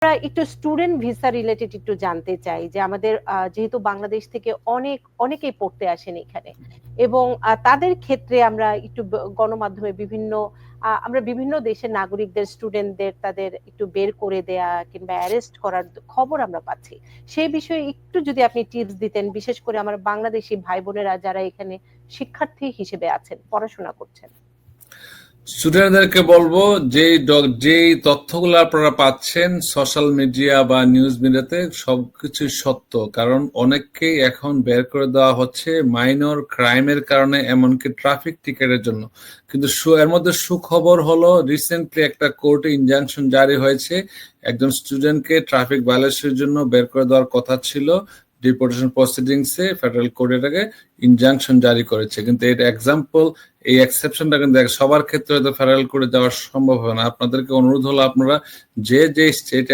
আমরা একটু student visa related একটু জানতে চাই যে আমাদের যেহেতু বাংলাদেশ থেকে অনেকেই পড়তে আসেন এখানে, এবং তাদের ক্ষেত্রে আমরা একটু গণমাধ্যমে আমরা বিভিন্ন দেশের নাগরিকদের, স্টুডেন্টদের তাদের একটু বের করে দেয়া কিংবা অ্যারেস্ট করার খবর আমরা পাচ্ছি। সেই বিষয়ে একটু যদি আপনি টিপস দিতেন, বিশেষ করে আমার বাংলাদেশি ভাই বোনেরা যারা এখানে শিক্ষার্থী হিসেবে আছেন, পড়াশোনা করছেন। স্টুডেন্টদেরকে বলবো যেই তথ্যগুলো আপনারা পাচ্ছেন সোশ্যাল মিডিয়া বা নিউজ মিডিয়াতে সবকিছু সত্য, কারণ অনেককেই এখন বের করে দেওয়া হচ্ছে মাইনর ক্রাইমের কারণে, এমনকি ট্রাফিক টিকেটের জন্য। কিন্তু এর মধ্যে সুখবর হলো রিসেন্টলি একটা কোর্টে ইনজাংশন জারি হয়েছে, একজন স্টুডেন্টকে ট্রাফিক ভায়োলেশনের জন্য বের করে দেওয়ার কথা ছিল, ডিপোর্টেশন প্রসিডিংসে ফেডারেল কোর্ট এটাকে ইনজাংশন জারি করেছে। কিন্তু এটা এক্সাম্পল, এই এক্সেপশনটা কিন্তু সবার ক্ষেত্রে হয়তো ফেডারেল কোর্টে যাওয়া সম্ভব হবে না। আপনাদেরকে অনুরোধ হলো আপনারা যে স্টেটে